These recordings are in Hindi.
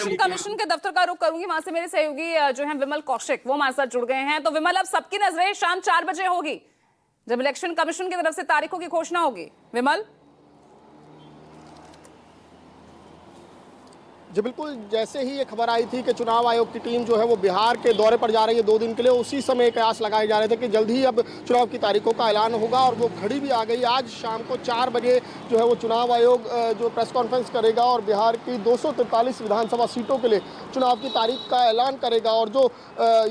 इलेक्शन कमीशन के दफ्तर का रुख करूंगी, वहां से मेरे सहयोगी जो हैं विमल कौशिक, वो हमारे साथ जुड़ गए हैं। तो विमल, अब सबकी नजरें शाम 4 बजे होगी जब इलेक्शन कमीशन की तरफ से तारीखों की घोषणा होगी। विमल जी बिल्कुल, जैसे ही ये खबर आई थी कि चुनाव आयोग की टीम जो है वो बिहार के दौरे पर जा रही है 2 दिन के लिए, उसी समय कयास लगाए जा रहे थे कि जल्द ही अब चुनाव की तारीखों का ऐलान होगा और वो घड़ी भी आ गई। आज शाम को 4 बजे जो है वो चुनाव आयोग जो प्रेस कॉन्फ्रेंस करेगा और बिहार की 243 विधानसभा सीटों के लिए चुनाव की तारीख का ऐलान करेगा। और जो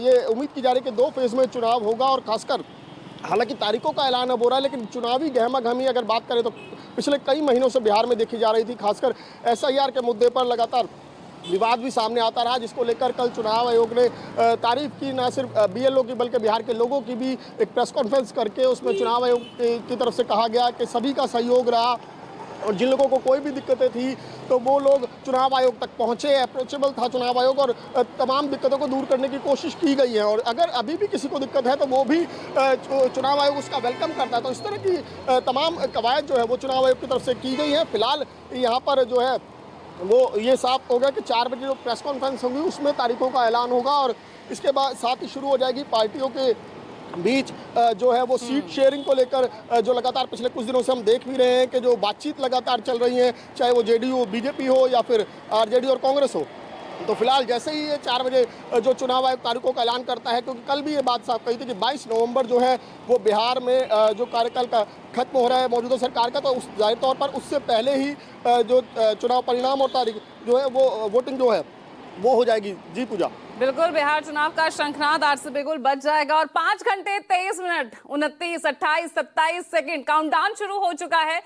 ये उम्मीद की जा रही है कि 2 फेज में चुनाव होगा और खासकर हालांकि तारीखों का ऐलान अब हो रहा है, लेकिन चुनावी गहमा-गहमी अगर बात करें तो पिछले कई महीनों से बिहार में देखी जा रही थी। खासकर एसआईआर के मुद्दे पर लगातार विवाद भी सामने आता रहा, जिसको लेकर कल चुनाव आयोग ने तारीफ की, न सिर्फ बीएलओ की बल्कि बिहार के लोगों की भी एक प्रेस कॉन्फ्रेंस करके उसमें चुनाव आयोग की तरफ से कहा गया कि सभी का सहयोग रहा और जिन लोगों को कोई भी दिक्कतें थी तो वो लोग चुनाव आयोग तक पहुंचे, अप्रोचेबल था चुनाव आयोग और तमाम दिक्कतों को दूर करने की कोशिश की गई है। और अगर अभी भी किसी को दिक्कत है तो वो भी चुनाव आयोग उसका वेलकम करता है। तो इस तरह की तमाम कवायद जो है वो चुनाव आयोग की तरफ से की गई है। फिलहाल यहाँ पर जो है वो ये साफ हो गया कि 4 बजे जो प्रेस कॉन्फ्रेंस होगी उसमें तारीखों का ऐलान होगा और इसके बाद साथ ही शुरू हो जाएगी पार्टियों के बीच जो है वो सीट शेयरिंग को लेकर जो लगातार पिछले कुछ दिनों से हम देख भी रहे हैं कि जो बातचीत लगातार चल रही है, चाहे वो जेडीयू बीजेपी हो या फिर आरजेडी और कांग्रेस हो। तो फिलहाल जैसे ही ये 4 बजे जो चुनाव आयोग तारीखों का ऐलान करता है, क्योंकि कल भी ये बात साफ कही थी कि 22 नवंबर जो है वो बिहार में जो कार्यकाल का खत्म हो रहा है मौजूदा सरकार का, तो उस जाहिर तौर पर उससे पहले ही जो चुनाव परिणाम और तारीख जो है वो वोटिंग जो है वो हो जाएगी। जी पूजा, बिल्कुल, बिहार चुनाव का शंखनाद आज से बिल्कुल बज जाएगा और 5 घंटे 23 मिनट 29, 28, 27 सेकेंड काउंटडाउन शुरू हो चुका है।